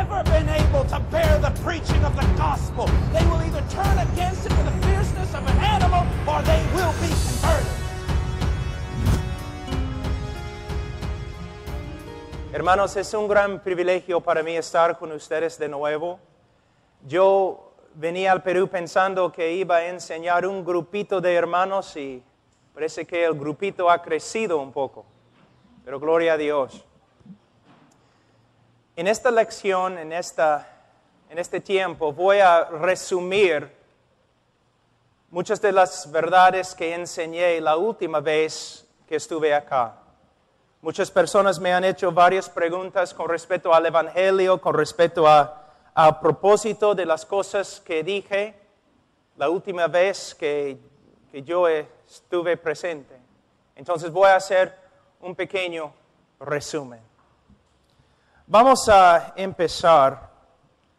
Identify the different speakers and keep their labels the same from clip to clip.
Speaker 1: never been able to bear the preaching of the gospel. They will either turn against it with the fierceness of an animal or they will be converted.
Speaker 2: Hermanos, es un gran privilegio para mí estar con ustedes de nuevo. Yo venía al Perú pensando que iba a enseñar un grupito de hermanos y parece que el grupito ha crecido un poco, pero gloria a Dios. En esta lección, en este tiempo, voy a resumir muchas de las verdades que enseñé la última vez que estuve acá. Muchas personas me han hecho varias preguntas con respecto al Evangelio, con respecto a propósito de las cosas que dije la última vez que yo estuve presente. Entonces voy a hacer un pequeño resumen. Vamos a empezar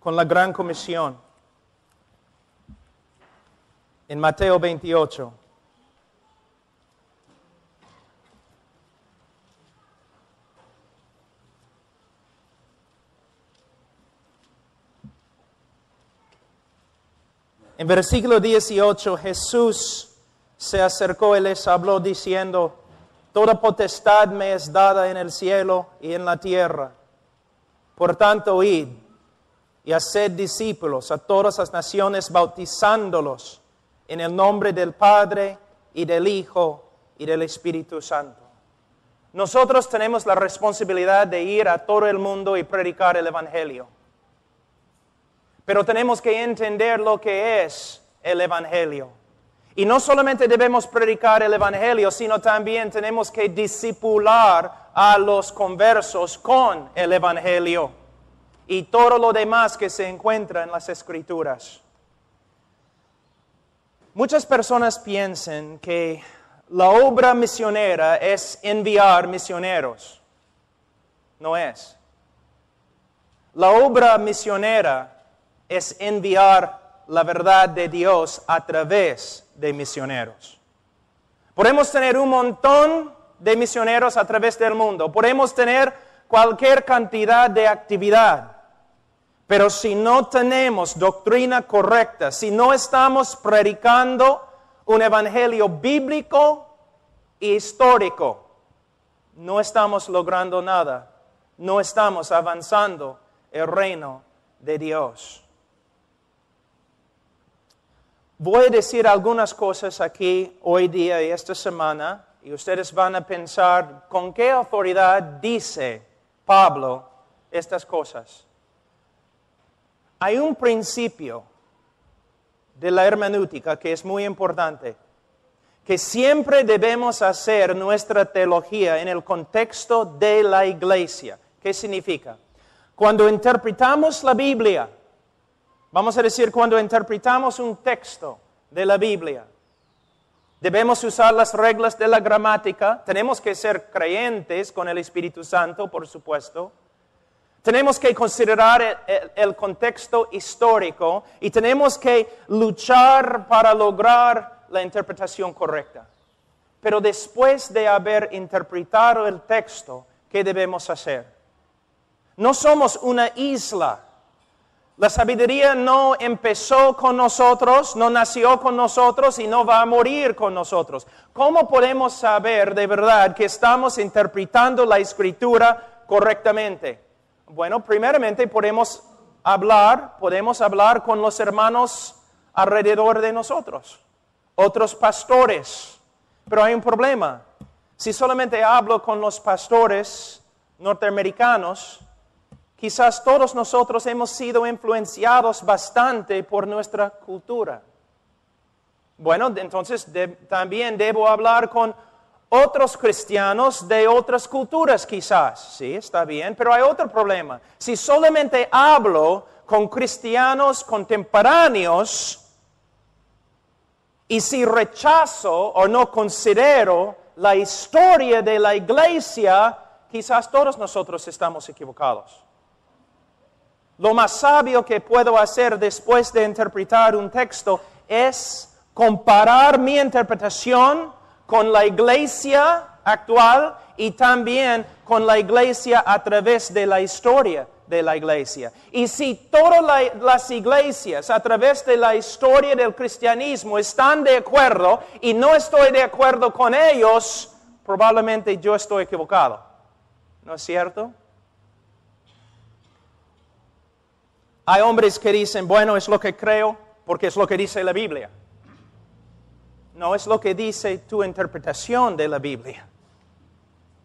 Speaker 2: con la Gran Comisión en Mateo 28. En versículo 18, Jesús se acercó y les habló diciendo: Toda potestad me es dada en el cielo y en la tierra. Por tanto, id y haced discípulos a todas las naciones, bautizándolos en el nombre del Padre y del Hijo y del Espíritu Santo. Nosotros tenemos la responsabilidad de ir a todo el mundo y predicar el Evangelio. Pero tenemos que entender lo que es el Evangelio. Y no solamente debemos predicar el Evangelio, sino también tenemos que discipular a los conversos con el Evangelio y todo lo demás que se encuentra en las Escrituras. Muchas personas piensan que la obra misionera es enviar misioneros. No es. La obra misionera es enviar la verdad de Dios a través de misioneros. Podemos tener un montón de misioneros a través del mundo. Podemos tener cualquier cantidad de actividad. Pero si no tenemos doctrina correcta, si no estamos predicando un evangelio bíblico e histórico, no estamos logrando nada. No estamos avanzando el reino de Dios. Voy a decir algunas cosas aquí hoy día y esta semana, y ustedes van a pensar, ¿con qué autoridad dice Pablo estas cosas? Hay un principio de la hermenéutica que es muy importante, que siempre debemos hacer nuestra teología en el contexto de la iglesia. ¿Qué significa? Cuando interpretamos la Biblia, vamos a decir, cuando interpretamos un texto de la Biblia, debemos usar las reglas de la gramática, tenemos que ser creyentes con el Espíritu Santo, por supuesto. Tenemos que considerar el contexto histórico y tenemos que luchar para lograr la interpretación correcta. Pero después de haber interpretado el texto, ¿qué debemos hacer? No somos una isla. La sabiduría no empezó con nosotros, no nació con nosotros y no va a morir con nosotros. ¿Cómo podemos saber de verdad que estamos interpretando la Escritura correctamente? Bueno, primeramente podemos hablar con los hermanos alrededor de nosotros, otros pastores. Pero hay un problema. Si solamente hablo con los pastores norteamericanos, quizás todos nosotros hemos sido influenciados bastante por nuestra cultura. Bueno, entonces también debo hablar con otros cristianos de otras culturas quizás. Sí, está bien, pero hay otro problema. Si solamente hablo con cristianos contemporáneos y si rechazo o no considero la historia de la iglesia, quizás todos nosotros estamos equivocados. Lo más sabio que puedo hacer después de interpretar un texto es comparar mi interpretación con la iglesia actual y también con la iglesia a través de la historia de la iglesia. Y si todas las iglesias a través de la historia del cristianismo están de acuerdo y no estoy de acuerdo con ellos, probablemente yo estoy equivocado. ¿No es cierto? Hay hombres que dicen, bueno, es lo que creo porque es lo que dice la Biblia. No es lo que dice tu interpretación de la Biblia.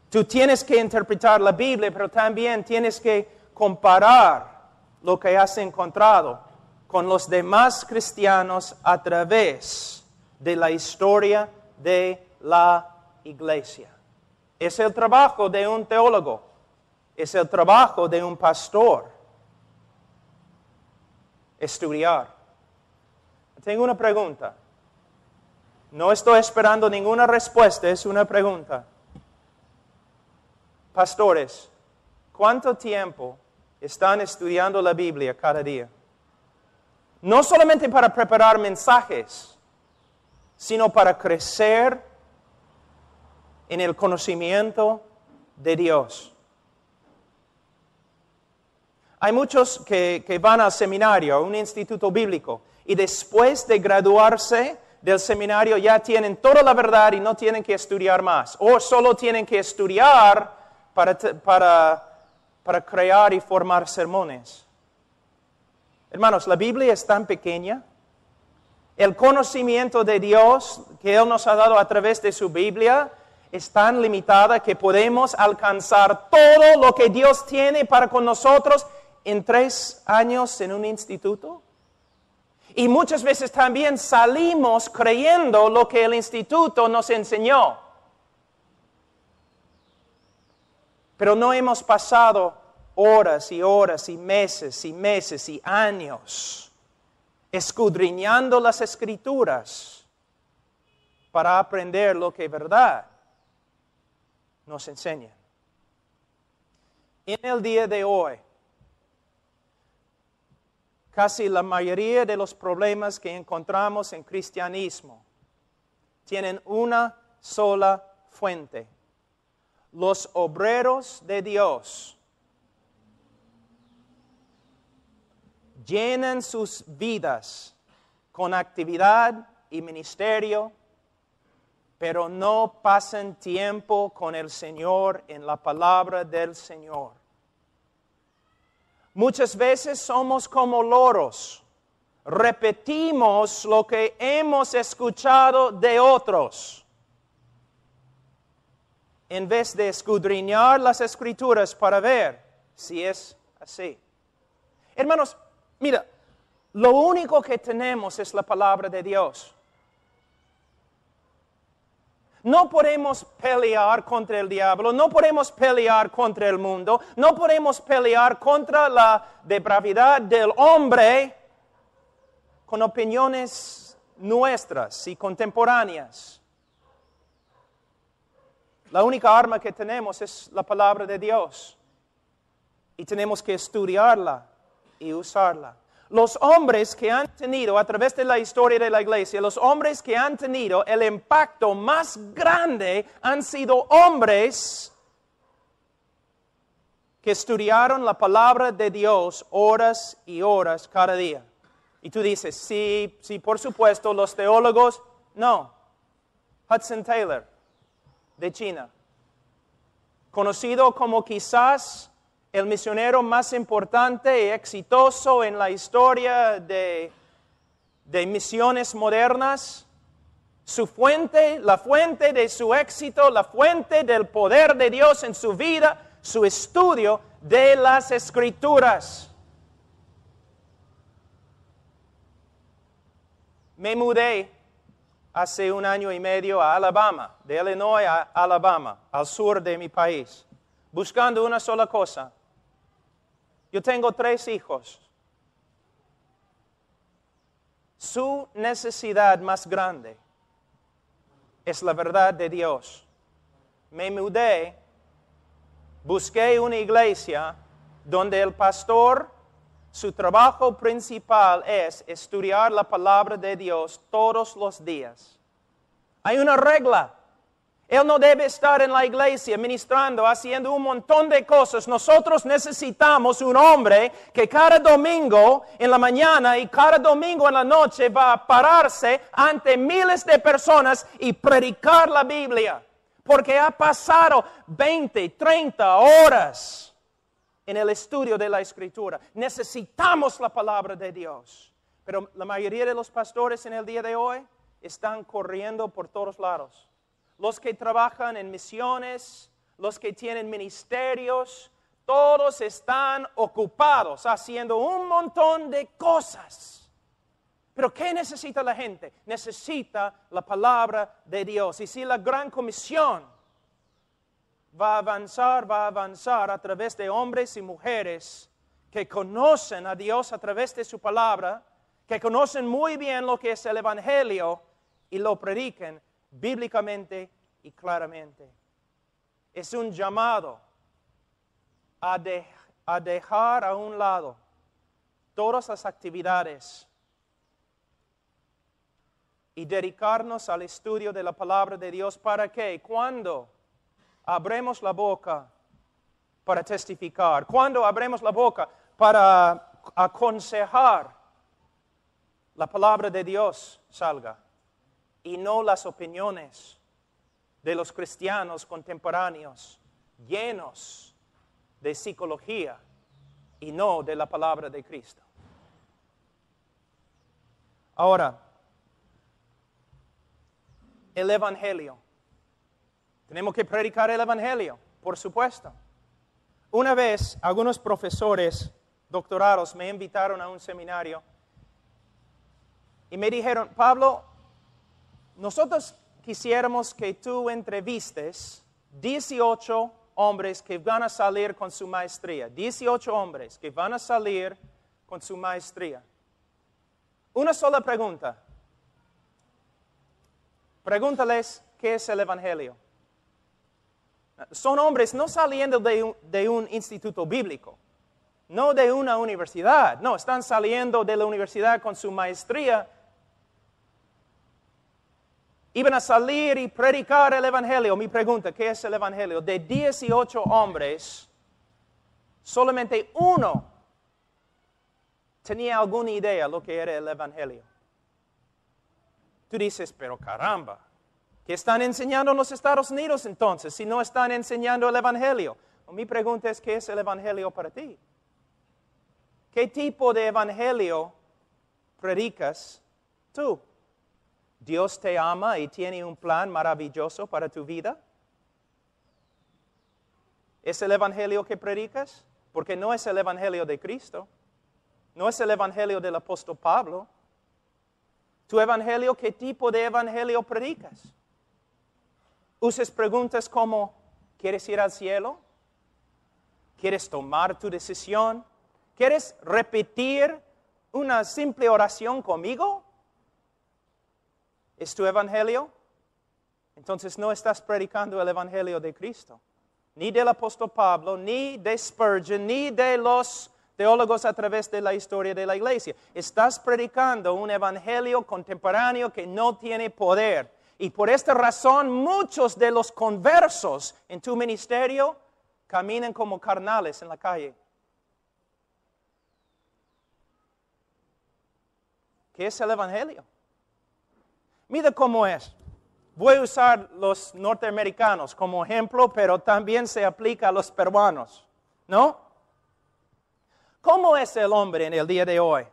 Speaker 2: Tú tienes que interpretar la Biblia, pero también tienes que comparar lo que has encontrado con los demás cristianos a través de la historia de la iglesia. Es el trabajo de un teólogo, es el trabajo de un pastor. Estudiar. Tengo una pregunta. No estoy esperando ninguna respuesta, es una pregunta. Pastores, ¿cuánto tiempo están estudiando la Biblia cada día? No solamente para preparar mensajes, sino para crecer en el conocimiento de Dios. Hay muchos que van al seminario, a un instituto bíblico, y después de graduarse del seminario ya tienen toda la verdad y no tienen que estudiar más. O solo tienen que estudiar para crear y formar sermones. Hermanos, la Biblia es tan pequeña. El conocimiento de Dios que Él nos ha dado a través de su Biblia es tan limitada que podemos alcanzar todo lo que Dios tiene para con nosotros en 3 años en un instituto. Y muchas veces también salimos creyendo lo que el instituto nos enseñó. Pero no hemos pasado horas y horas y meses y años escudriñando las Escrituras para aprender lo que verdad nos enseña. En el día de hoy, casi la mayoría de los problemas que encontramos en cristianismo tienen una sola fuente. Los obreros de Dios llenan sus vidas con actividad y ministerio, pero no pasan tiempo con el Señor en la palabra del Señor. Muchas veces somos como loros, repetimos lo que hemos escuchado de otros, en vez de escudriñar las Escrituras para ver si es así. Hermanos, mira, lo único que tenemos es la palabra de Dios. No podemos pelear contra el diablo, no podemos pelear contra el mundo, no podemos pelear contra la depravidad del hombre con opiniones nuestras y contemporáneas. La única arma que tenemos es la palabra de Dios y tenemos que estudiarla y usarla. Los hombres que han tenido, a través de la historia de la iglesia, los hombres que han tenido el impacto más grande han sido hombres que estudiaron la palabra de Dios horas y horas cada día. Y tú dices, sí, por supuesto, los teólogos, no. Hudson Taylor, de China, conocido como quizás el misionero más importante y exitoso en la historia de misiones modernas. Su fuente, la fuente de su éxito, la fuente del poder de Dios en su vida, su estudio de las Escrituras. Me mudé hace 1 año y medio a Alabama, de Illinois a Alabama, al sur de mi país, buscando una sola cosa. Yo tengo 3 hijos. Su necesidad más grande es la verdad de Dios. Me mudé, busqué una iglesia donde el pastor, su trabajo principal es estudiar la palabra de Dios todos los días. Hay una regla. Él no debe estar en la iglesia ministrando, haciendo un montón de cosas. Nosotros necesitamos un hombre que cada domingo en la mañana y cada domingo en la noche va a pararse ante miles de personas y predicar la Biblia. Porque ha pasado 20, 30 horas en el estudio de la Escritura. Necesitamos la palabra de Dios. Pero la mayoría de los pastores en el día de hoy están corriendo por todos lados. Los que trabajan en misiones, los que tienen ministerios, todos están ocupados haciendo un montón de cosas. Pero ¿qué necesita la gente? Necesita la palabra de Dios. Y si la gran comisión va a avanzar a través de hombres y mujeres que conocen a Dios a través de su palabra, que conocen muy bien lo que es el Evangelio y lo prediquen bíblicamente y claramente. Es un llamado a dejar a un lado todas las actividades y dedicarnos al estudio de la palabra de Dios. ¿Para qué? Cuando abremos la boca para testificar, cuando abremos la boca para aconsejar, la palabra de Dios salga y no las opiniones de los cristianos contemporáneos llenos de psicología y no de la palabra de Cristo. Ahora, el Evangelio. Tenemos que predicar el Evangelio, por supuesto. Una vez, algunos profesores doctorados me invitaron a un seminario y me dijeron, Pablo, nosotros quisiéramos que tú entrevistes 18 hombres que van a salir con su maestría. 18 hombres que van a salir con su maestría. Una sola pregunta. Pregúntales qué es el Evangelio. Son hombres no saliendo de un instituto bíblico, no de una universidad. No, están saliendo de la universidad con su maestría. Iban a salir y predicar el Evangelio. Mi pregunta, ¿qué es el Evangelio? De 18 hombres, solamente uno tenía alguna idea de lo que era el Evangelio. Tú dices, pero caramba, ¿qué están enseñando en los Estados Unidos entonces si no están enseñando el Evangelio? Mi pregunta es, ¿qué es el Evangelio para ti? ¿Qué tipo de Evangelio predicas tú? ¿Dios te ama y tiene un plan maravilloso para tu vida? ¿Es el Evangelio que predicas? Porque no es el Evangelio de Cristo. No es el Evangelio del apóstol Pablo. ¿Tu Evangelio, qué tipo de Evangelio predicas? ¿Usas preguntas como, ¿quieres ir al cielo? ¿Quieres tomar tu decisión? ¿Quieres repetir una simple oración conmigo? ¿Es tu Evangelio? Entonces no estás predicando el Evangelio de Cristo. Ni del apóstol Pablo, ni de Spurgeon, ni de los teólogos a través de la historia de la iglesia. Estás predicando un Evangelio contemporáneo que no tiene poder. Y por esta razón muchos de los conversos en tu ministerio caminan como carnales en la calle. ¿Qué es el Evangelio? Mira cómo es. Voy a usar los norteamericanos como ejemplo, pero también se aplica a los peruanos, ¿no? ¿Cómo es el hombre en el día de hoy?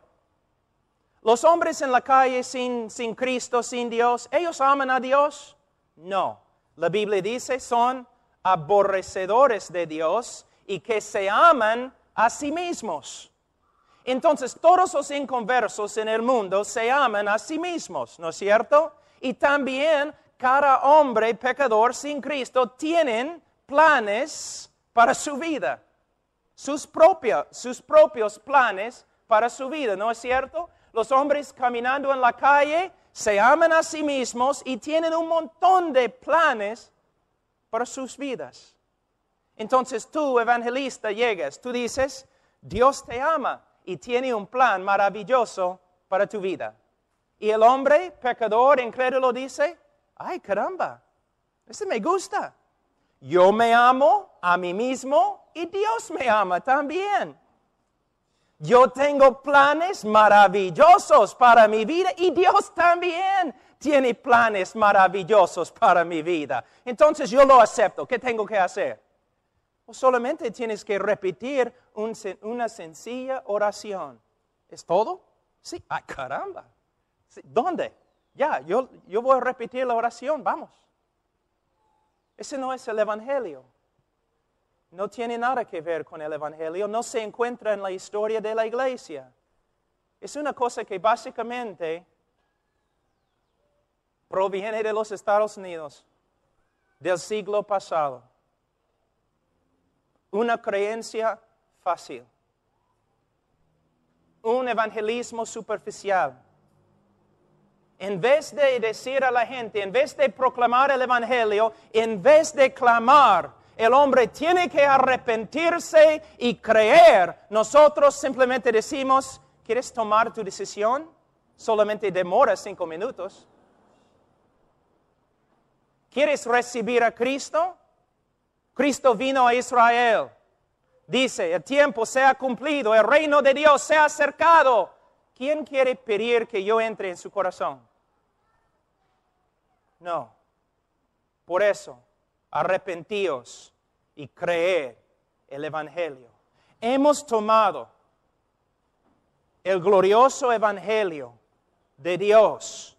Speaker 2: Los hombres en la calle sin Cristo, sin Dios, ¿ellos aman a Dios? No. La Biblia dice son aborrecedores de Dios y que se aman a sí mismos. Entonces, todos los inconversos en el mundo se aman a sí mismos, ¿no es cierto? Y también cada hombre pecador sin Cristo tienen planes para su vida. Sus propios planes para su vida, ¿no es cierto? Los hombres caminando en la calle se aman a sí mismos y tienen un montón de planes para sus vidas. Entonces tú, evangelista, llegas, tú dices, Dios te ama y tiene un plan maravilloso para tu vida. Y el hombre, pecador, incrédulo, dice, ay caramba, Ese me gusta. Yo me amo a mí mismo y Dios me ama también. Yo tengo planes maravillosos para mi vida y Dios también tiene planes maravillosos para mi vida. Entonces yo lo acepto. ¿Qué tengo que hacer? O solamente tienes que repetir una sencilla oración. ¿Es todo? Sí. ¡Ay, caramba! Sí. ¿Dónde? Ya, yo voy a repetir la oración. Vamos. Ese no es el Evangelio. No tiene nada que ver con el Evangelio. No se encuentra en la historia de la iglesia. Es una cosa que básicamente proviene de los Estados Unidos, del siglo pasado. Una creencia fácil. Un evangelismo superficial. En vez de decir a la gente, en vez de proclamar el Evangelio, en vez de clamar, el hombre tiene que arrepentirse y creer. Nosotros simplemente decimos, ¿quieres tomar tu decisión? Solamente demora 5 minutos. ¿Quieres recibir a Cristo? Cristo vino a Israel. Dice, el tiempo se ha cumplido, el reino de Dios se ha acercado. ¿Quién quiere pedir que yo entre en su corazón? No. Por eso, arrepentíos y creed el Evangelio. Hemos tomado el glorioso Evangelio de Dios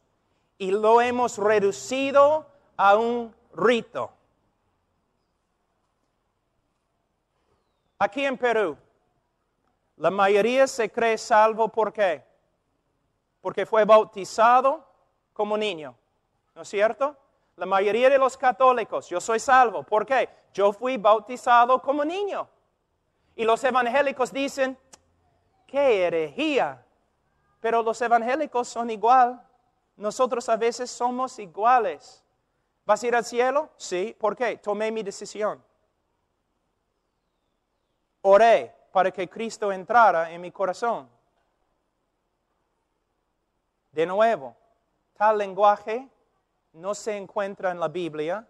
Speaker 2: y lo hemos reducido a un rito. Aquí en Perú, la mayoría se cree salvo, ¿por qué? Porque fue bautizado como niño, ¿no es cierto? La mayoría de los católicos, yo soy salvo, ¿por qué? Yo fui bautizado como niño. Y los evangélicos dicen, ¡qué herejía! Pero los evangélicos son igual. Nosotros a veces somos iguales. ¿Vas a ir al cielo? Sí. ¿Por qué? Tomé mi decisión. Oré para que Cristo entrara en mi corazón. De nuevo, tal lenguaje no se encuentra en la Biblia,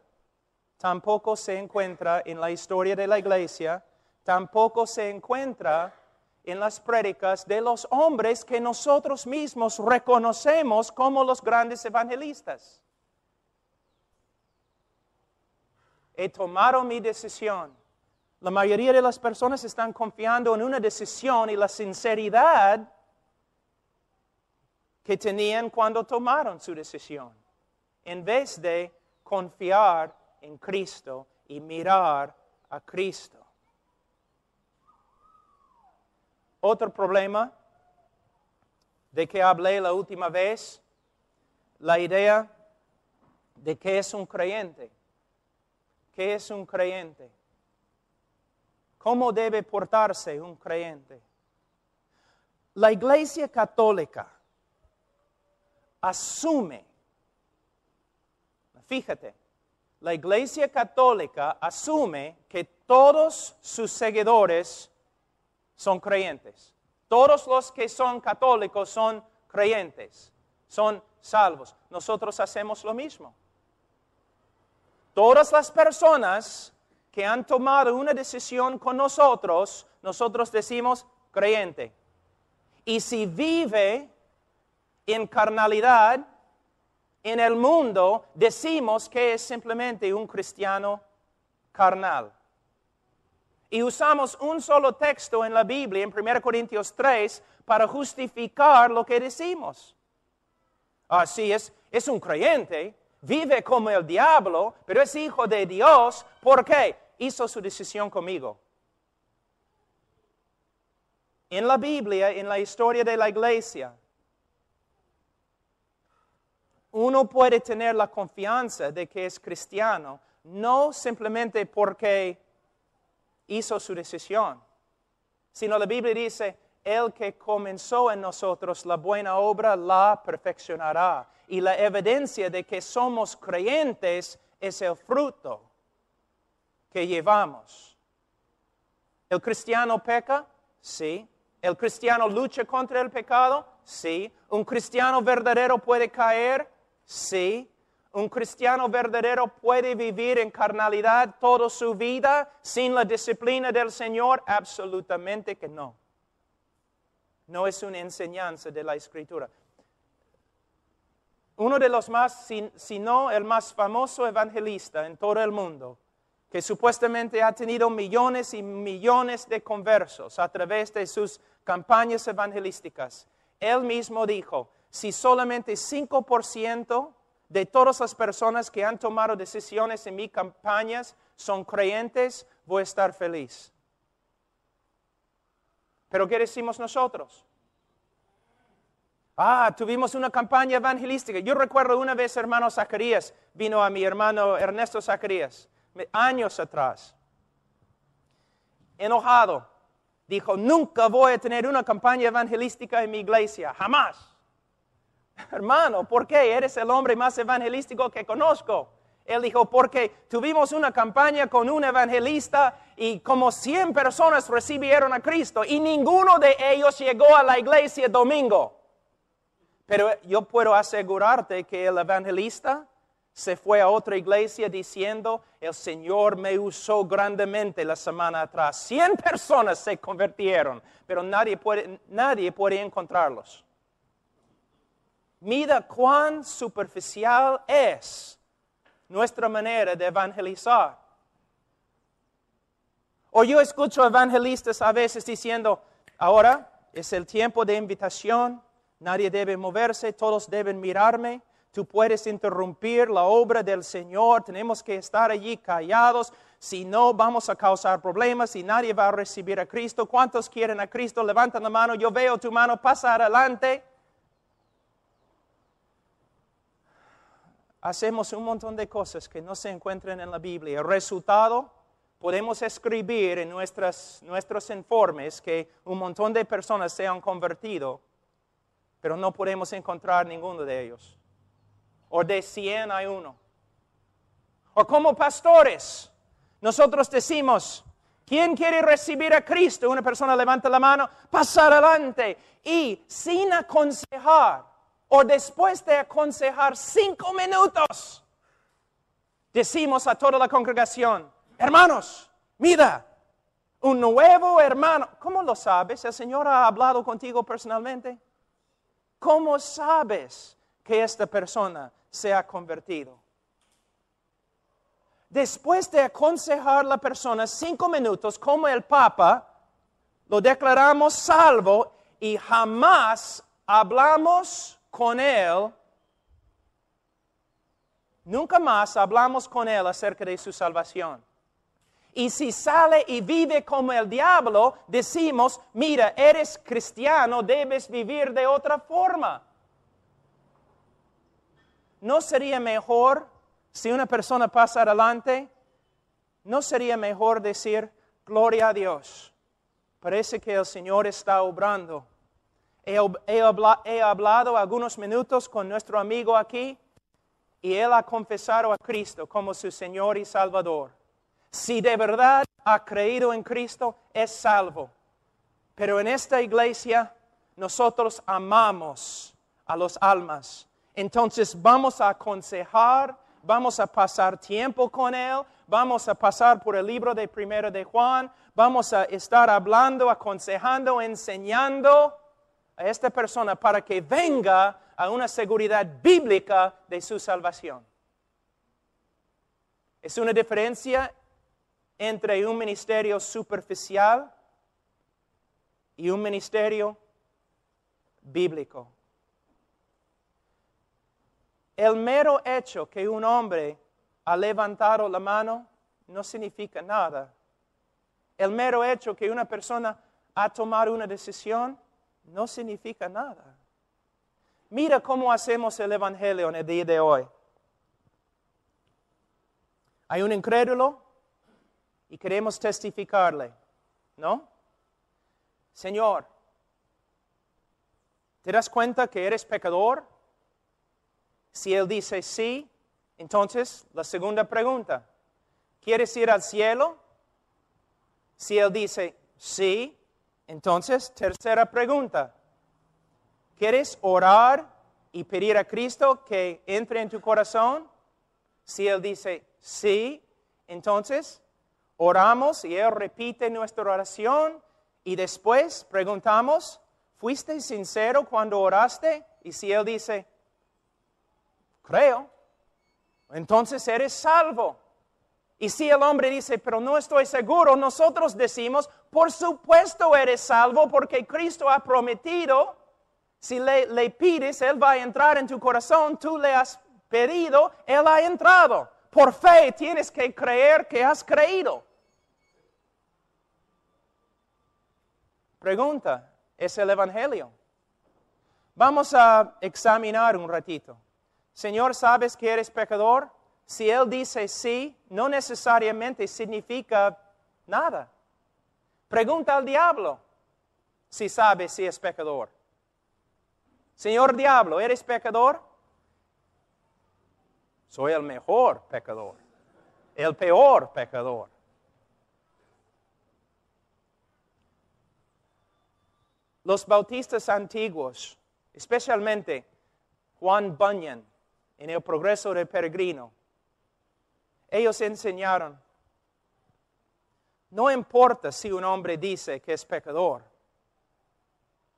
Speaker 2: tampoco se encuentra en la historia de la iglesia, tampoco se encuentra en las prédicas de los hombres que nosotros mismos reconocemos como los grandes evangelistas. He tomado mi decisión. La mayoría de las personas están confiando en una decisión y la sinceridad que tenían cuando tomaron su decisión, en vez de confiar en Cristo y mirar a Cristo. Otro problema de que hablé la última vez, la idea de qué es un creyente. ¿Qué es un creyente? ¿Cómo debe portarse un creyente? La Iglesia Católica asume, fíjate, la Iglesia Católica asume que todos sus seguidores son creyentes. Todos los que son católicos son creyentes, son salvos. Nosotros hacemos lo mismo. Todas las personas que han tomado una decisión con nosotros, nosotros decimos creyente. Y si vive en carnalidad en el mundo, decimos que es simplemente un cristiano carnal. Y usamos un solo texto en la Biblia, en 1 Corintios 3, para justificar lo que decimos. Así es un creyente, vive como el diablo, pero es hijo de Dios. ¿Por qué? Hizo su decisión conmigo. En la Biblia, en la historia de la iglesia, uno puede tener la confianza de que es cristiano, no simplemente porque hizo su decisión, sino la Biblia dice, el que comenzó en nosotros la buena obra la perfeccionará. Y la evidencia de que somos creyentes es el fruto que llevamos. ¿El cristiano peca? Sí. ¿El cristiano lucha contra el pecado? Sí. ¿Un cristiano verdadero puede caer? Sí. ¿Un cristiano verdadero puede vivir en carnalidad toda su vida sin la disciplina del Señor? Absolutamente que no. No es una enseñanza de la Escritura. Uno de los más, si no el más famoso evangelista en todo el mundo, que supuestamente ha tenido millones y millones de conversos a través de sus campañas evangelísticas, él mismo dijo, si solamente 5% de todas las personas que han tomado decisiones en mis campañas son creyentes, voy a estar feliz. ¿Pero qué decimos nosotros? Tuvimos una campaña evangelística. Yo recuerdo una vez, hermano Zacarías, vino a mi hermano Ernesto Zacarías, años atrás, enojado. Dijo, nunca voy a tener una campaña evangelística en mi iglesia, jamás. Hermano, ¿por qué? Eres el hombre más evangelístico que conozco. Él dijo, porque tuvimos una campaña con un evangelista y como 100 personas recibieron a Cristo y ninguno de ellos llegó a la iglesia domingo. Pero yo puedo asegurarte que el evangelista se fue a otra iglesia diciendo, el Señor me usó grandemente la semana atrás. 100 personas se convirtieron, pero nadie puede encontrarlos. Mira cuán superficial es nuestra manera de evangelizar. O yo escucho evangelistas a veces diciendo, ahora es el tiempo de invitación, nadie debe moverse, todos deben mirarme, tú puedes interrumpir la obra del Señor, tenemos que estar allí callados, si no vamos a causar problemas y nadie va a recibir a Cristo. ¿Cuántos quieren a Cristo? Levantan la mano, yo veo tu mano, pasa adelante. Hacemos un montón de cosas que no se encuentran en la Biblia. El resultado, podemos escribir en nuestros informes que un montón de personas se han convertido, pero no podemos encontrar ninguno de ellos. O de 100 hay uno. O como pastores, nosotros decimos, ¿quién quiere recibir a Cristo? Una persona levanta la mano, pasa adelante y sin aconsejar, o después de aconsejar 5 minutos, decimos a toda la congregación, hermanos, mira, un nuevo hermano. ¿Cómo lo sabes? ¿El Señor ha hablado contigo personalmente? ¿Cómo sabes que esta persona se ha convertido? Después de aconsejar a la persona 5 minutos, como el Papa, lo declaramos salvo y jamás hablamos con él, nunca más hablamos con él acerca de su salvación. Y si sale y vive como el diablo, decimos, mira, eres cristiano, debes vivir de otra forma. ¿No sería mejor, si una persona pasa adelante, no sería mejor decir, gloria a Dios, parece que el Señor está obrando? He hablado algunos minutos con nuestro amigo aquí y él ha confesado a Cristo como su Señor y Salvador. Si de verdad ha creído en Cristo, es salvo. Pero en esta iglesia nosotros amamos a las almas. Entonces vamos a aconsejar, vamos a pasar tiempo con él, vamos a pasar por el libro de 1 de Juan, vamos a estar hablando, aconsejando, enseñando a esta persona para que venga a una seguridad bíblica de su salvación. Es una diferencia entre un ministerio superficial y un ministerio bíblico. El mero hecho que un hombre ha levantado la mano no significa nada. El mero hecho que una persona ha tomado una decisión no significa nada. Mira cómo hacemos el evangelio en el día de hoy. Hay un incrédulo y queremos testificarle, ¿no? Señor, ¿te das cuenta que eres pecador? Si él dice sí, entonces la segunda pregunta, ¿quieres ir al cielo? Si él dice sí, entonces tercera pregunta, ¿quieres orar y pedir a Cristo que entre en tu corazón? Si Él dice sí, entonces oramos y Él repite nuestra oración y después preguntamos, ¿fuiste sincero cuando oraste? Y si Él dice, creo, entonces eres salvo. Y si el hombre dice, pero no estoy seguro, nosotros decimos, por supuesto eres salvo porque Cristo ha prometido, si le pides, Él va a entrar en tu corazón, tú le has pedido, Él ha entrado. Por fe tienes que creer que has creído. Pregunta, ¿es el Evangelio? Vamos a examinar un ratito. Señor, ¿sabes que eres pecador? Si Él dice sí, no necesariamente significa nada. Pregunta al diablo si sabe si es pecador. Señor diablo, ¿eres pecador? Soy el mejor pecador, el peor pecador. Los bautistas antiguos, especialmente Juan Bunyan, en el Progreso del Peregrino, ellos enseñaron, no importa si un hombre dice que es pecador,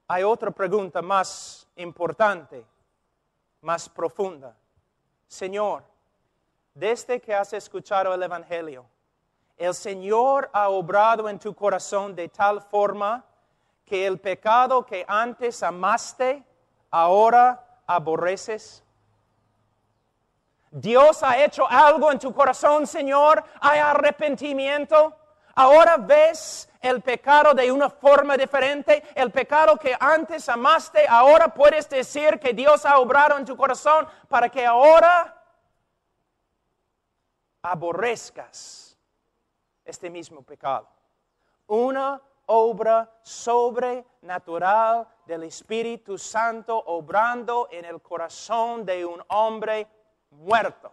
Speaker 2: hay otra pregunta más importante, más profunda. Señor, desde que has escuchado el Evangelio, el Señor ha obrado en tu corazón de tal forma que el pecado que antes amaste, ahora aborreces. Dios ha hecho algo en tu corazón, Señor. Hay arrepentimiento. Ahora ves el pecado de una forma diferente. El pecado que antes amaste, ahora puedes decir que Dios ha obrado en tu corazón para que ahora aborrezcas este mismo pecado. Una obra sobrenatural del Espíritu Santo obrando en el corazón de un hombre muerto.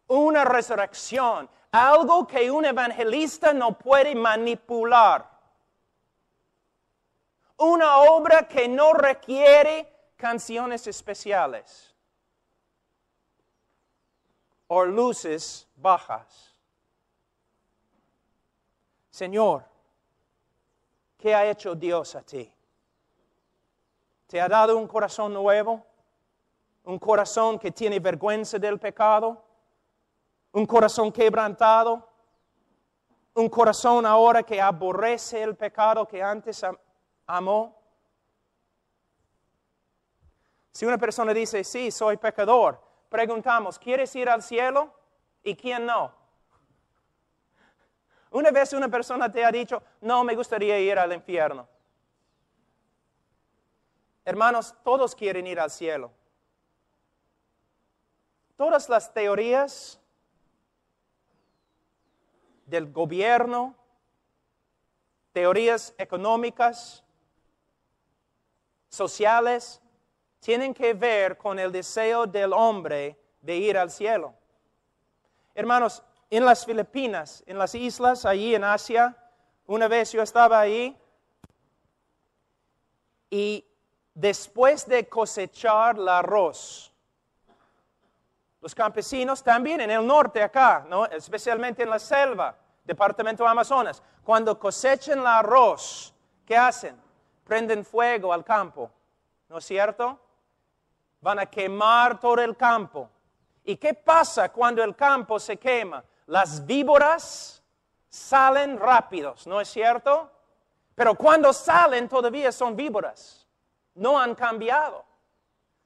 Speaker 2: Una resurrección, algo que un evangelista no puede manipular. Una obra que no requiere canciones especiales o luces bajas. Señor, ¿qué ha hecho Dios a ti? ¿Te ha dado un corazón nuevo? ¿Un corazón que tiene vergüenza del pecado? ¿Un corazón quebrantado? ¿Un corazón ahora que aborrece el pecado que antes amó? Si una persona dice, sí, soy pecador, preguntamos, ¿quieres ir al cielo? ¿Y quién no? Una vez una persona te ha dicho, no, me gustaría ir al infierno. Hermanos, todos quieren ir al cielo. Todas las teorías del gobierno, teorías económicas, sociales, tienen que ver con el deseo del hombre de ir al cielo. Hermanos, en las Filipinas, en las islas, allí en Asia, una vez yo estaba ahí y después de cosechar el arroz, los campesinos también en el norte acá, ¿no? Especialmente en la selva, departamento Amazonas, cuando cosechan el arroz, ¿qué hacen? Prenden fuego al campo, ¿no es cierto? Van a quemar todo el campo. ¿Y qué pasa cuando el campo se quema? Las víboras salen rápidos, ¿no es cierto? Pero cuando salen todavía son víboras, no han cambiado.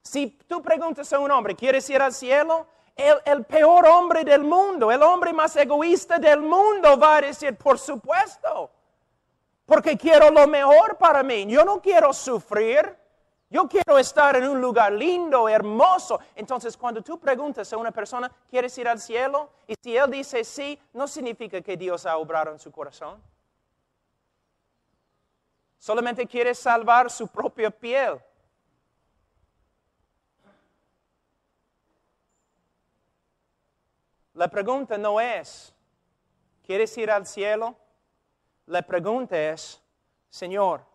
Speaker 2: Si tú preguntas a un hombre, ¿quieres ir al cielo? El peor hombre del mundo, el hombre más egoísta del mundo va a decir, por supuesto, porque quiero lo mejor para mí. Yo no quiero sufrir, yo quiero estar en un lugar lindo, hermoso. Entonces, cuando tú preguntas a una persona, ¿quieres ir al cielo? Y si él dice sí, no significa que Dios ha obrado en su corazón. Solamente quiere salvar su propia piel. La pregunta no es, ¿quieres ir al cielo? La pregunta es, Señor,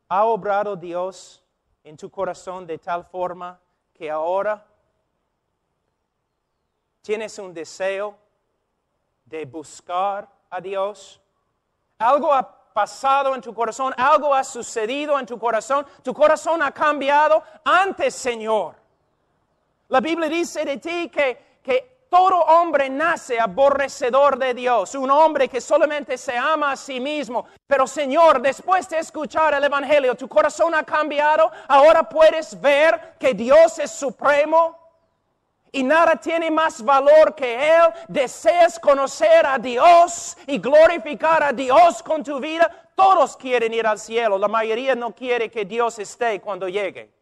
Speaker 2: ¿ha obrado Dios en tu corazón de tal forma que ahora tienes un deseo de buscar a Dios? Algo ha pasado en tu corazón, algo ha sucedido en tu corazón ha cambiado ante Señor. La Biblia dice de ti que todo hombre nace aborrecedor de Dios, un hombre que solamente se ama a sí mismo. Pero Señor, después de escuchar el Evangelio, tu corazón ha cambiado, ahora puedes ver que Dios es supremo y nada tiene más valor que Él. Deseas conocer a Dios y glorificar a Dios con tu vida. Todos quieren ir al cielo, la mayoría no quiere que Dios esté cuando llegue.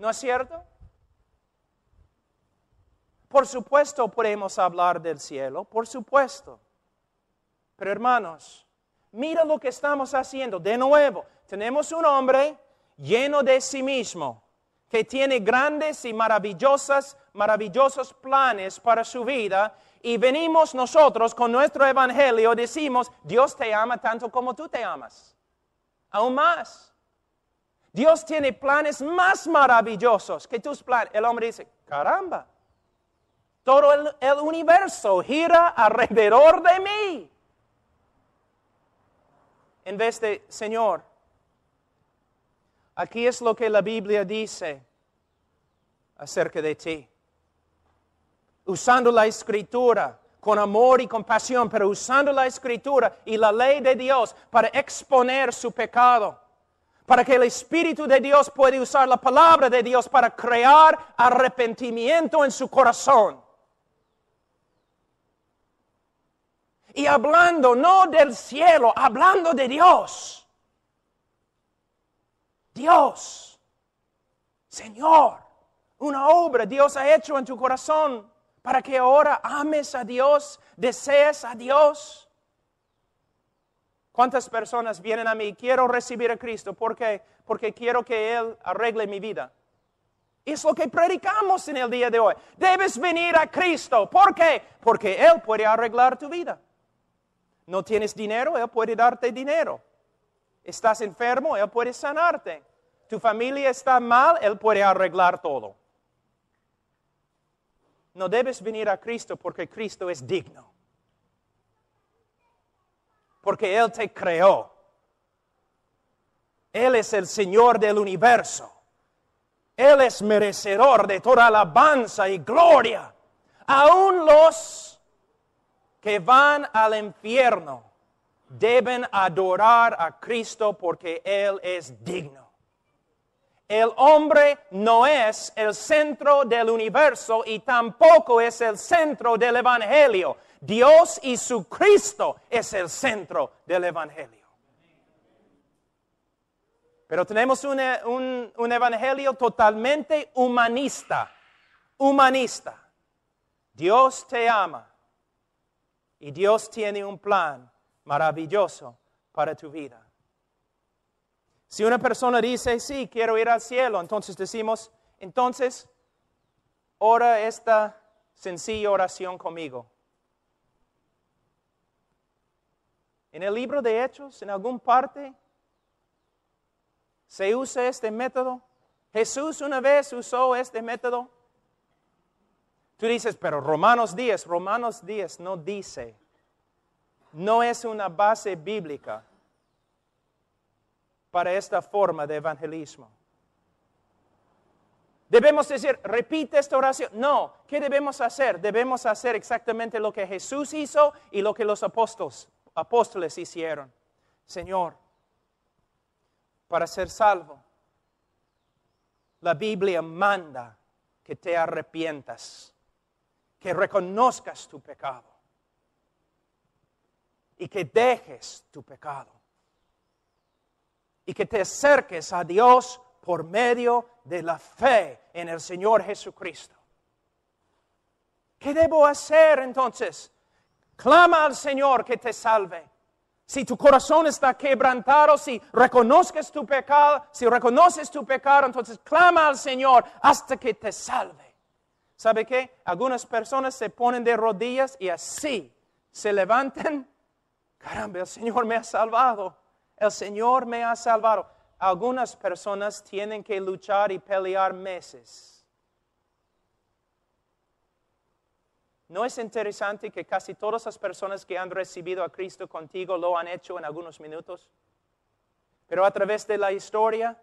Speaker 2: ¿No es cierto? Por supuesto podemos hablar del cielo, por supuesto. Pero hermanos, mira lo que estamos haciendo. De nuevo, tenemos un hombre lleno de sí mismo, que tiene grandes y maravillosos planes para su vida, y venimos nosotros con nuestro evangelio, decimos, Dios te ama tanto como tú te amas, aún más. Dios tiene planes más maravillosos que tus planes. El hombre dice, caramba, todo el universo gira alrededor de mí. En vez de, Señor, aquí es lo que la Biblia dice acerca de ti. Usando la Escritura con amor y compasión, pero usando la Escritura y la ley de Dios para exponer su pecado. Para que el Espíritu de Dios pueda usar la palabra de Dios para crear arrepentimiento en su corazón. Y hablando no del cielo, hablando de Dios. Dios, Señor, una obra Dios ha hecho en tu corazón para que ahora ames a Dios, desees a Dios. ¿Cuántas personas vienen a mí? Quiero recibir a Cristo. ¿Por qué? Porque quiero que Él arregle mi vida. Es lo que predicamos en el día de hoy. Debes venir a Cristo. ¿Por qué? Porque Él puede arreglar tu vida. No tienes dinero, Él puede darte dinero. Estás enfermo, Él puede sanarte. Tu familia está mal, Él puede arreglar todo. No debes venir a Cristo porque Cristo es digno. Porque Él te creó. Él es el Señor del universo. Él es merecedor de toda alabanza y gloria. Aún los que van al infierno deben adorar a Cristo porque Él es digno. El hombre no es el centro del universo y tampoco es el centro del Evangelio. Dios y su Cristo es el centro del Evangelio. Pero tenemos un Evangelio totalmente humanista. Humanista. Dios te ama y Dios tiene un plan maravilloso para tu vida. Si una persona dice, sí, quiero ir al cielo, entonces decimos, entonces, ora esta sencilla oración conmigo. En el libro de Hechos, en alguna parte, se usa este método. Jesús una vez usó este método. Tú dices, pero Romanos 10 no dice, no es una base bíblica para esta forma de evangelismo. Debemos decir, repite esta oración. No, ¿qué debemos hacer? Debemos hacer exactamente lo que Jesús hizo y lo que los apóstoles hicieron. Señor, para ser salvo, la Biblia manda que te arrepientas, que reconozcas tu pecado y que dejes tu pecado. Y que te acerques a Dios por medio de la fe en el Señor Jesucristo. ¿Qué debo hacer entonces? Clama al Señor que te salve. Si tu corazón está quebrantado, si reconoces tu pecado, entonces clama al Señor hasta que te salve. ¿Sabe qué? Algunas personas se ponen de rodillas y así se levantan. Caramba, el Señor me ha salvado. El Señor me ha salvado. algunas personas tienen que luchar y pelear meses. ¿No es interesante que casi todas las personas que han recibido a Cristo contigo lo han hecho en algunos minutos? Pero a través de la historia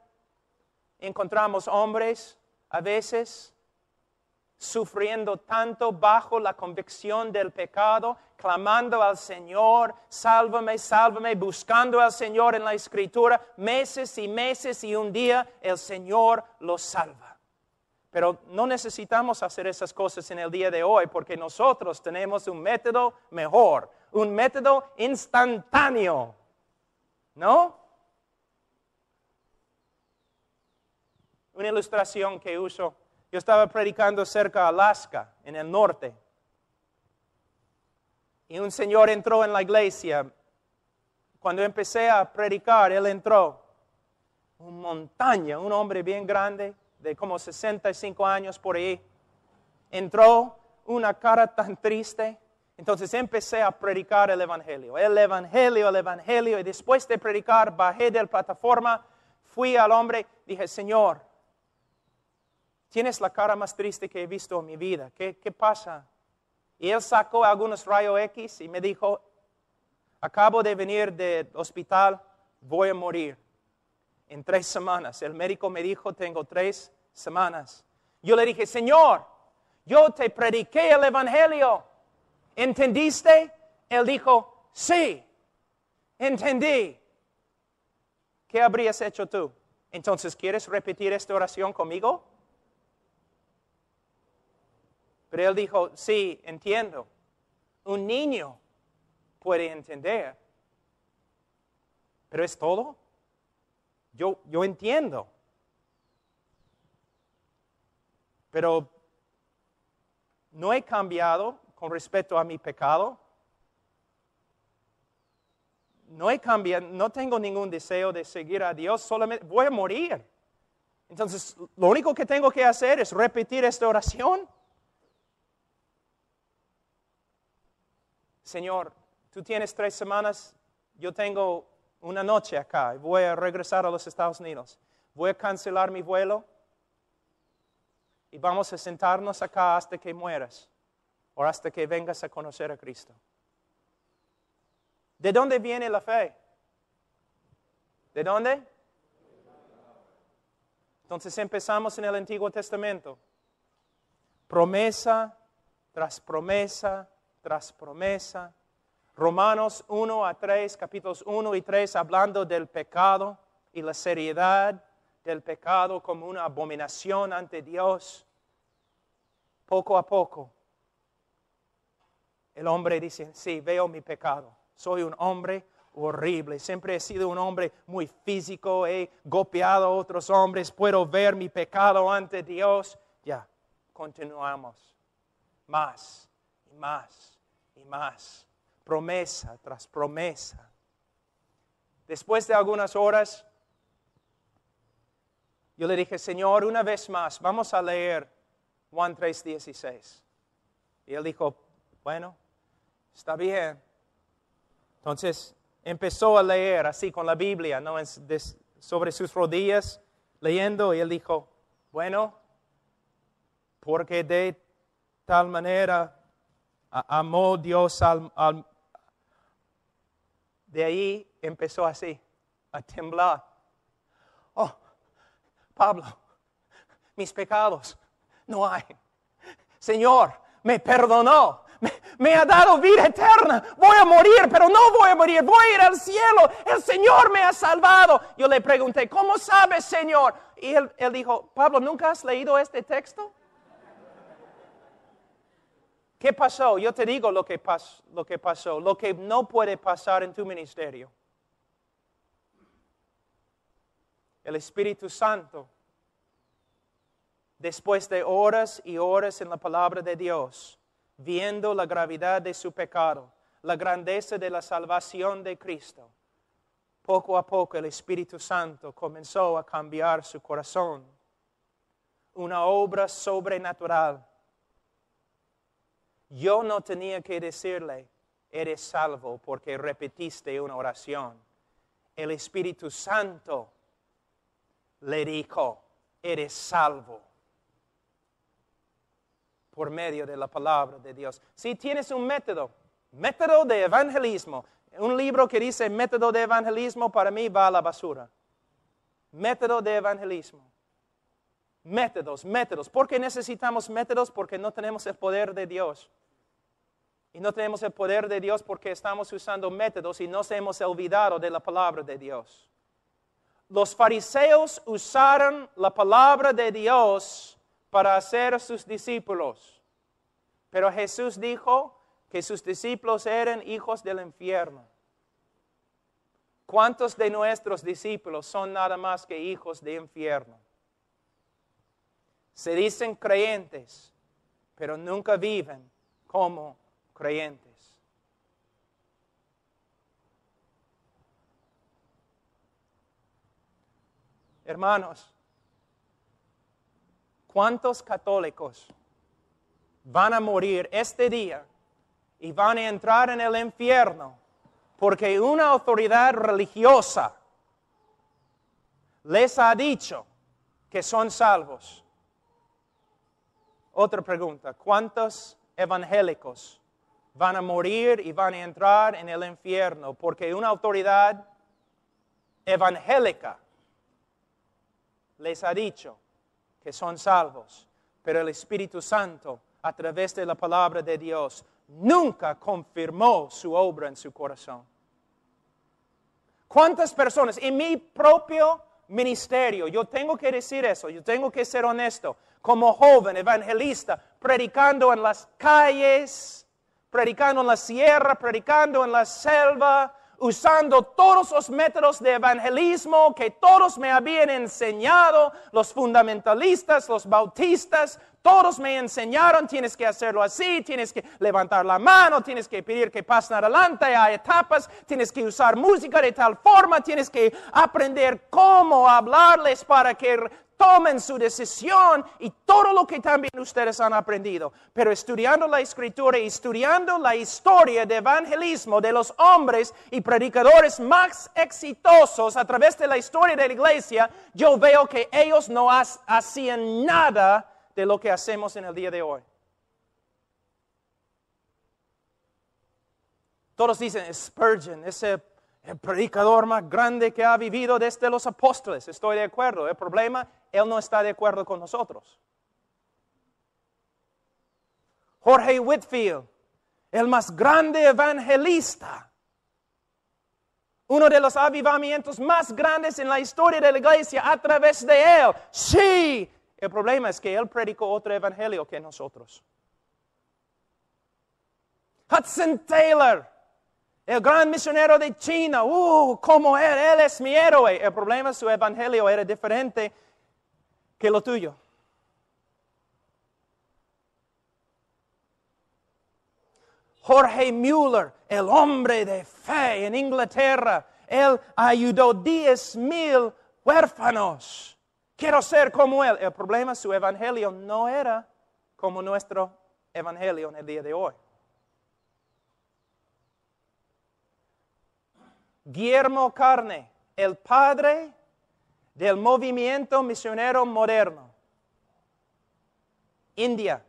Speaker 2: encontramos hombres a veces sufriendo tanto bajo la convicción del pecado, clamando al Señor, sálvame, sálvame, buscando al Señor en la Escritura, meses y meses, y un día el Señor los salva. Pero no necesitamos hacer esas cosas en el día de hoy porque nosotros tenemos un método mejor, un método instantáneo, ¿no? Una ilustración que uso. Yo estaba predicando cerca de Alaska, en el norte. Y un señor entró en la iglesia. Cuando empecé a predicar, él entró. Una montaña, un hombre bien grande, de como 65 años por ahí. Entró, una cara tan triste. Entonces empecé a predicar el Evangelio. Y después de predicar, bajé de la plataforma, fui al hombre, dije, Señor, tienes la cara más triste que he visto en mi vida. ¿Qué pasa? Y él sacó algunos rayos X y me dijo, acabo de venir del hospital, voy a morir en 3 semanas. El médico me dijo, tengo 3 semanas. Yo le dije, Señor, yo te prediqué el Evangelio. ¿Entendiste? Él dijo, sí, entendí. ¿Qué habrías hecho tú? Entonces, ¿quieres repetir esta oración conmigo? Pero él dijo, sí, entiendo. Un niño puede entender. ¿Pero es todo? Yo entiendo. Pero no he cambiado con respecto a mi pecado. No he cambiado, no tengo ningún deseo de seguir a Dios, solamente voy a morir. Entonces, lo único que tengo que hacer es repetir esta oración. Señor, tú tienes 3 semanas, yo tengo una noche acá y voy a regresar a los Estados Unidos. Voy a cancelar mi vuelo y vamos a sentarnos acá hasta que mueras o hasta que vengas a conocer a Cristo. ¿De dónde viene la fe? ¿De dónde? Entonces empezamos en el Antiguo Testamento. Promesa tras promesa tras promesa. Romanos 1 a 3, capítulos 1 y 3, hablando del pecado y la seriedad del pecado como una abominación ante Dios. Poco a poco, el hombre dice, sí, veo mi pecado. Soy un hombre horrible. Siempre he sido un hombre muy físico. He golpeado a otros hombres. Puedo ver mi pecado ante Dios. Ya, continuamos. Más y más y más. Promesa tras promesa. Después de algunas horas, yo le dije, Señor, una vez más, vamos a leer Juan 3:16. Y él dijo, bueno, está bien. Entonces empezó a leer así con la Biblia, ¿no? Sobre sus rodillas, leyendo, y él dijo, bueno, porque de tal manera amó Dios al. De ahí empezó así, a temblar. Oh, Pablo, mis pecados no hay. Señor, me perdonó. Me ha dado vida eterna. Voy a morir, pero no voy a morir. Voy a ir al cielo. El Señor me ha salvado. Yo le pregunté, ¿cómo sabes, Señor? Y él dijo, Pablo, ¿nunca has leído este texto? ¿Qué pasó? Yo te digo lo que pasó. Lo que no puede pasar en tu ministerio. El Espíritu Santo, después de horas y horas en la palabra de Dios, viendo la gravedad de su pecado, la grandeza de la salvación de Cristo, poco a poco el Espíritu Santo comenzó a cambiar su corazón. Una obra sobrenatural. Yo no tenía que decirle, eres salvo porque repetiste una oración. El Espíritu Santo le dijo, eres salvo por medio de la palabra de Dios. Si tienes un método de evangelismo, un libro que dice método de evangelismo, para mí va a la basura. Método de evangelismo. Métodos. ¿Por qué necesitamos métodos? Porque no tenemos el poder de Dios. Y no tenemos el poder de Dios porque estamos usando métodos y nos hemos olvidado de la palabra de Dios. Los fariseos usaron la palabra de Dios para hacer a sus discípulos. Pero Jesús dijo que sus discípulos eran hijos del infierno. ¿Cuántos de nuestros discípulos son nada más que hijos del infierno? Se dicen creyentes, pero nunca viven como creyentes. Hermanos, ¿cuántos católicos van a morir este día y van a entrar en el infierno porque una autoridad religiosa les ha dicho que son salvos? Otra pregunta, ¿cuántos evangélicos van a morir y van a entrar en el infierno porque una autoridad evangélica les ha dicho que son salvos, pero el Espíritu Santo, a través de la palabra de Dios, nunca confirmó su obra en su corazón? ¿Cuántas personas en mi propio ministerio, yo tengo que decir eso, yo tengo que ser honesto, como joven evangelista, predicando en las calles, predicando en la sierra, predicando en la selva, usando todos los métodos de evangelismo que todos me habían enseñado, los fundamentalistas, los bautistas, todos me enseñaron, tienes que hacerlo así, tienes que levantar la mano, tienes que pedir que pasen adelante, hay etapas, tienes que usar música de tal forma, tienes que aprender cómo hablarles para que tomen su decisión y todo lo que también ustedes han aprendido. Pero estudiando la Escritura y estudiando la historia de evangelismo de los hombres y predicadores más exitosos a través de la historia de la iglesia, yo veo que ellos no hacían nada de lo que hacemos en el día de hoy. Todos dicen, Spurgeon, ese el predicador más grande que ha vivido desde los apóstoles. Estoy de acuerdo. El problema, él no está de acuerdo con nosotros. Jorge Whitfield, el más grande evangelista. Uno de los avivamientos más grandes en la historia de la iglesia a través de él. Sí. El problema es que él predicó otro evangelio que nosotros. Hudson Taylor, el gran misionero de China, como él es mi héroe. El problema es que su evangelio era diferente que lo tuyo. Jorge Mueller, el hombre de fe en Inglaterra, él ayudó 10,000 huérfanos. Quiero ser como él. El problema es que su evangelio no era como nuestro evangelio en el día de hoy. Guillermo Carne, el padre del movimiento misionero moderno. India.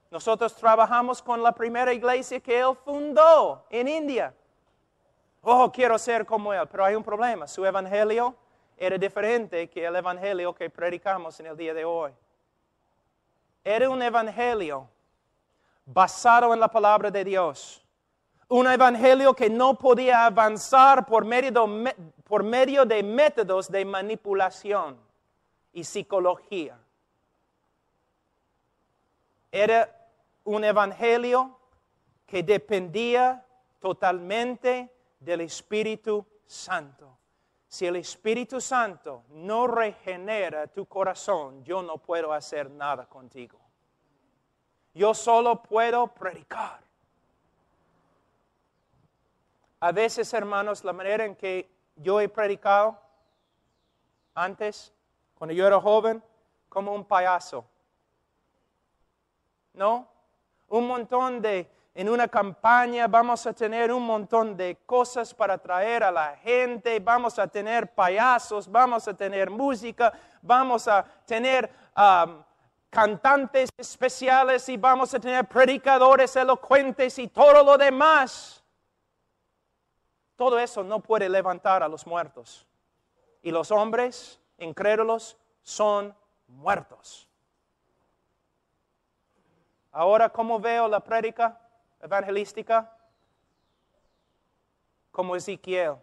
Speaker 2: Nosotros trabajamos con la primera iglesia que él fundó en India. Quiero ser como él, pero hay un problema. Su evangelio era diferente que el evangelio que predicamos en el día de hoy. Era un evangelio basado en la palabra de Dios. Un evangelio que no podía avanzar por medio de métodos de manipulación y psicología. Era un evangelio que dependía totalmente del Espíritu Santo. Si el Espíritu Santo no regenera tu corazón, yo no puedo hacer nada contigo. Yo solo puedo predicar. A veces, hermanos, la manera en que yo he predicado antes, cuando yo era joven, como un payaso. ¿No? Un montón de en una campaña, vamos a tener un montón de cosas para atraer a la gente, vamos a tener payasos, vamos a tener música, vamos a tener cantantes especiales y vamos a tener predicadores elocuentes y todo lo demás. Todo eso no puede levantar a los muertos. Y los hombres incrédulos son muertos. Ahora, ¿cómo veo la prédica evangelística? Como Ezequiel.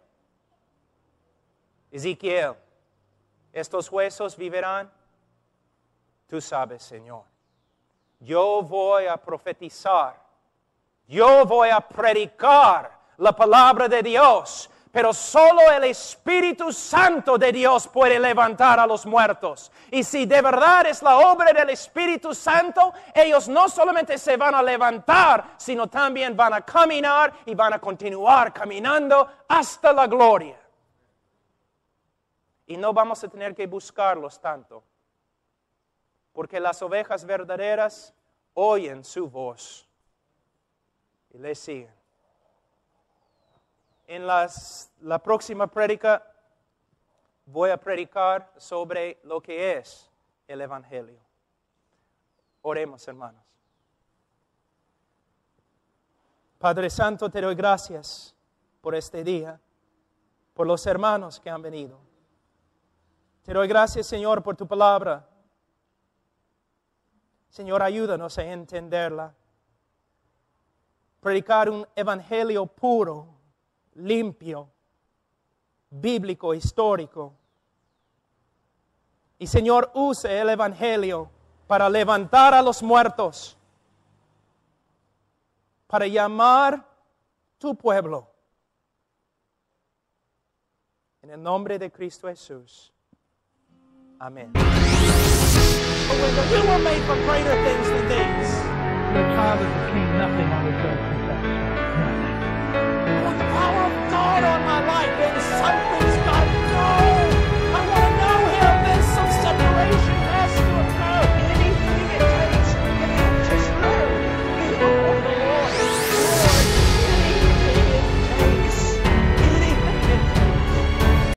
Speaker 2: Ezequiel, estos huesos vivirán. Tú sabes, Señor. Yo voy a profetizar. Yo voy a predicar la palabra de Dios. Pero solo el Espíritu Santo de Dios puede levantar a los muertos. Y si de verdad es la obra del Espíritu Santo, ellos no solamente se van a levantar, sino también van a caminar y van a continuar caminando hasta la gloria. Y no vamos a tener que buscarlos tanto, porque las ovejas verdaderas oyen su voz y le siguen. En la próxima prédica voy a predicar sobre lo que es el Evangelio. Oremos, hermanos. Padre Santo, te doy gracias por este día, por los hermanos que han venido. Te doy gracias, Señor, por tu palabra. Señor, ayúdanos a entenderla. Predicar un evangelio puro, limpio, bíblico, histórico. Y Señor, use el evangelio para levantar a los muertos, para llamar tu pueblo. En el nombre de Cristo Jesús. Amén.
Speaker 1: You were made for greater things than these.
Speaker 3: The child is the king, nothing on this earth.